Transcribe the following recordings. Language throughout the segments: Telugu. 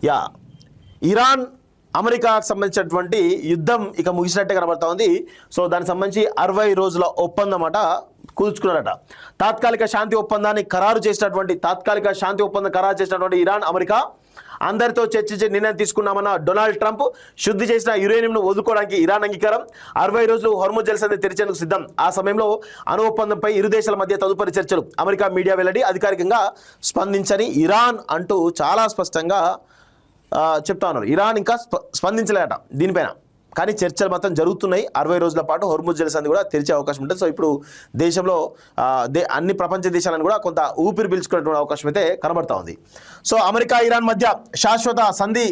యా ఇరాన్ అమెరికాకు సంబంధించినటువంటి యుద్ధం ఇక ముగిసినట్టే కనబడతా ఉంది. సో దానికి సంబంధించి 60 రోజుల ఒప్పందం అట కుదుర్చుకున్నారట. తాత్కాలిక శాంతి ఒప్పందం ఖరారు చేసినటువంటి ఇరాన్ అమెరికా అందరితో చర్చించి నిర్ణయం తీసుకున్నామన్న డొనాల్డ్ ట్రంప్ శుద్ధి చేసిన యురేనియంను వదులుకోవడానికి ఇరాన్ అంగీకారం. 60 రోజులు హోర్ముజ్ జలసంధి తెరిచేందుకు సిద్ధం. ఆ సమయంలో అణు ఒప్పందంపై ఇరు దేశాల మధ్య తదుపరి చర్చలు. అమెరికా మీడియా వెల్లడి, అధికారికంగా స్పందించని ఇరాన్ అంటూ చాలా స్పష్టంగా చెప్తా ఉన్నారు. ఇరాన్ ఇంకా స్పందించలేట దీనిపైన, కానీ చర్చలు మాత్రం జరుగుతున్నాయి. 60 రోజుల పాటు హోర్ముజ్ జలసంధి కూడా తెరిచే అవకాశం ఉంటుంది. సో ఇప్పుడు దేశంలో అన్ని ప్రపంచ దేశాలను కూడా కొంత ఊపిరి పీల్చుకునేటువంటి అవకాశం అయితే కనబడతా ఉంది. సో అమెరికా ఇరాన్ మధ్య శాశ్వత శాంతి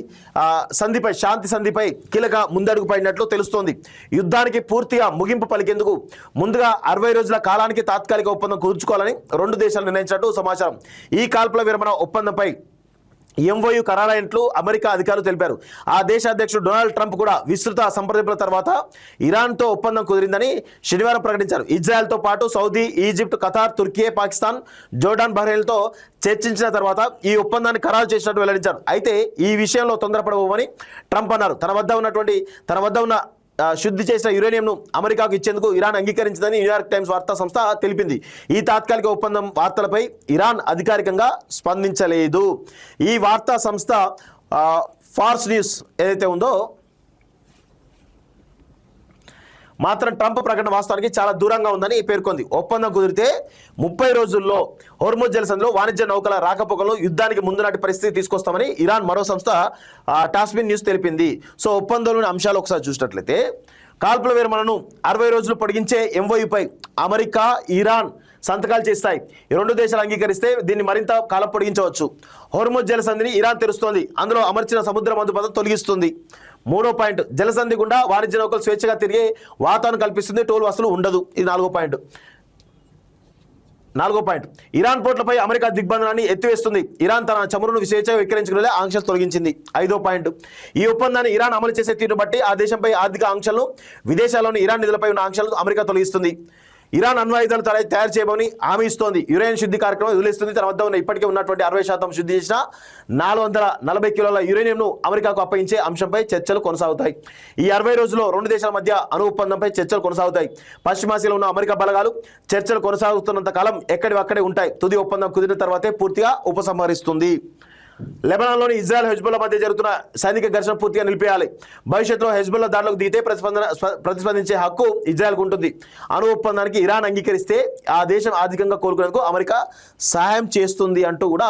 సంధిపై కీలక ముందడుగు పడినట్లు తెలుస్తోంది. యుద్ధానికి పూర్తిగా ముగింపు పలికేందుకు ముందుగా 60 రోజుల కాలానికి తాత్కాలిక ఒప్పందం కుదుర్చుకోవాలని రెండు దేశాలు నిర్ణయించినట్టు సమాచారం. ఈ కాల్పుల విరమణ ఒప్పందంపై ఎంఓయూ ఖరారైనట్లు అమెరికా అధికారులు తెలిపారు. ఆ దేశ అధ్యక్షుడు డొనాల్డ్ ట్రంప్ కూడా విస్తృత సంప్రదింపుల తర్వాత ఇరాన్తో ఒప్పందం కుదిరిందని శనివారం ప్రకటించారు. ఇజ్రాయెల్తో పాటు సౌదీ, ఈజిప్ట్, ఖతార్, తుర్కీ, పాకిస్తాన్, జోర్డాన్, బహ్రెయిన్తో చర్చించిన తర్వాత ఈ ఒప్పందాన్ని ఖరారు చేసినట్టు వెల్లడించారు. అయితే ఈ విషయంలో తొందరపడబోమని ట్రంప్ అన్నారు. తన వద్ద ఉన్న శుద్ధి చేసిన యురేనియంను అమెరికాకు ఇచ్చేందుకు ఇరాన్ అంగీకరించిందని న్యూయార్క్ టైమ్స్ వార్తా సంస్థ తెలిపింది. ఈ తాత్కాలిక ఒప్పందం వార్తలపై ఇరాన్ అధికారికంగా స్పందించలేదు. ఈ వార్తా సంస్థ ఫార్స్ న్యూస్ ఏదైతే ఉందో మాత్రం ట్రంప్ ప్రకటన వాస్తవానికి చాలా దూరంగా ఉందని పేర్కొంది. ఒప్పందం కుదిరితే 30 రోజుల్లో హోర్ముజ్ జలసంధిలో వాణిజ్య నౌకల రాకపోకలు యుద్ధానికి ముందు నాటి పరిస్థితి తీసుకొస్తామని ఇరాన్ మరో సంస్థ టాస్మిన్ న్యూస్ తెలిపింది. సో ఒప్పందంలోని అంశాలు ఒకసారి చూసినట్లయితే కాల్పుల విరమణను 60 రోజులు పొడిగించే ఎంఓయూపై అమెరికా, ఇరాన్ సంతకాలు చేస్తాయి. ఈ రెండు దేశాలు అంగీకరిస్తే దీన్ని మరింత కాలం పొడిగించవచ్చు. హోర్ముజ్ జలసంధిని ఇరాన్ తెరుస్తోంది. అందులో అమర్చిన సముద్ర మధ్య పథం తొలగిస్తుంది. 3వ పాయింట్, జలసంధి గుండా వాణిజ్య నౌకలు స్వేచ్ఛగా తిరిగే వాతావరణం కల్పిస్తుంది. టోల్ వసూలు ఉండదు. ఇది 4వ పాయింట్. ఇరాన్ పోర్టులపై అమెరికా దిగ్బంధనాన్ని ఎత్తివేస్తుంది. ఇరాన్ తన చమురును స్వేచ్ఛగా విక్రయించుకునే ఆంక్షలు తొలగించింది. 5వ పాయింట్, ఈ ఒప్పందాన్ని ఇరాన్ అమలు చేసే తీరును బట్టి ఆ దేశంపై ఆర్థిక ఆంక్షలను, విదేశాల్లోని ఇరాన్ నిధులపై ఉన్న ఆంక్షలను అమెరికా తొలగిస్తుంది. ఇరాన్ అణ్వాయుధాలు తయారు చేయబోని హామీ ఇస్తోంది. యురేనియం శుద్ధి కార్యక్రమం వదిలేస్తుంది. తన వద్ద ఉన్న ఇప్పటికే ఉన్నటువంటి 60% శుద్ధి చేసిన 440 కిలోల యురేనియంను అమెరికాకు అప్పగించే అంశంపై చర్చలు కొనసాగుతాయి. ఈ 60 రోజుల్లో రెండు దేశాల మధ్య అణు ఒప్పందంపై చర్చలు కొనసాగుతాయి. పశ్చిమాసియాలో ఉన్న అమెరికా బలగాలు చర్చలు కొనసాగుతున్నంత కాలం ఎక్కడివక్కడే ఉంటాయి. తుది ఒప్పందం కుదిరిన తర్వాతే పూర్తిగా ఉపసంహరిస్తుంది. లెబనాన్లోని ఇజ్రాయెల్, హెజ్బుల్లా మధ్య జరుగుతున్న సైనిక ఘర్షణ పూర్తిగా నిలిపేయాలి. భవిష్యత్తులో హెజ్బుల్లా దాడులకు దిగితే ప్రతిస్పందించే హక్కు ఇజ్రాయెల్కు ఉంటుంది. అణు ఒప్పందానికి ఇరాన్ అంగీకరిస్తే ఆ దేశం ఆర్థికంగా కోలుకునేందుకు అమెరికా సహాయం చేస్తుంది అంటూ కూడా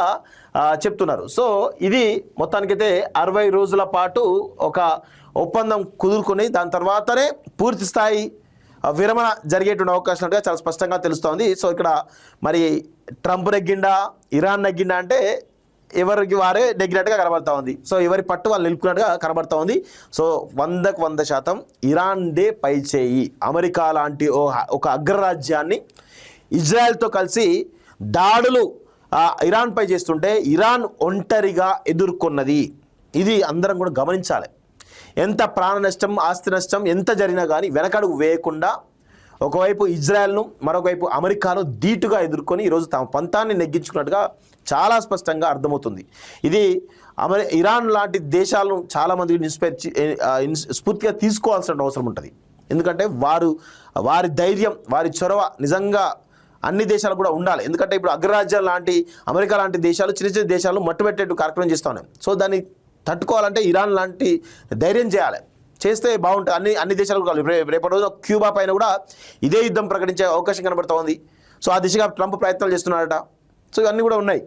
చెప్తున్నారు. సో ఇది మొత్తానికైతే 60 రోజుల పాటు ఒక ఒప్పందం కుదురుకొని దాని తర్వాతనే పూర్తి స్థాయి విరమణ జరిగేటువంటి అవకాశం చాలా స్పష్టంగా తెలుస్తోంది. సో ఇక్కడ మరి ట్రంప్ నెగ్గిండా, ఇరాన్ నెగ్గిండా అంటే ఎవరికి వారే నెగ్గినట్టుగా కనబడతా ఉంది. సో ఎవరి పట్టు వాళ్ళు నిలుపుకున్నట్టుగా కనబడతా ఉంది. సో 100% ఇరాన్దే పై చేయి. అమెరికా లాంటి ఒక అగ్రరాజ్యాన్ని ఇజ్రాయెల్తో కలిసి దాడులు ఇరాన్పై చేస్తుంటే ఇరాన్ ఒంటరిగా ఎదుర్కొన్నది. ఇది అందరం కూడా గమనించాలి. ఎంత ప్రాణ నష్టం, ఆస్తి నష్టం ఎంత జరిగినా కానీ వెనకడుగు వేయకుండా ఒకవైపు ఇజ్రాయెల్ను, మరొకవైపు అమెరికాను ధీటుగా ఎదుర్కొని ఈరోజు తమ పంతాన్ని నెగ్గించుకున్నట్టుగా చాలా స్పష్టంగా అర్థమవుతుంది. ఇది ఇరాన్ లాంటి దేశాలను చాలామందికి స్ఫూర్తిగా తీసుకోవాల్సిన అవసరం ఉంటుంది. ఎందుకంటే వారి ధైర్యం, వారి చొరవ నిజంగా అన్ని దేశాలు కూడా ఉండాలి. ఎందుకంటే ఇప్పుడు అగ్రరాజ్యాలు లాంటి అమెరికా లాంటి దేశాలు చిన్న చిన్న దేశాలను మట్టుబెట్టేట్టు కార్యక్రమం చేస్తూ ఉన్నాయి. సో దాన్ని తట్టుకోవాలంటే ఇరాన్ లాంటి ధైర్యం చేస్తే బాగుంటుంది. అన్ని దేశాలు కావాలి. రేపటి రోజున క్యూబా పైన కూడా ఇదే యుద్ధం ప్రకటించే అవకాశం కనబడుతూ ఉంది. సో ఆ దిశగా ట్రంప్ ప్రయత్నాలు చేస్తున్నారట. సో ఇవన్నీ కూడా ఉన్నాయి.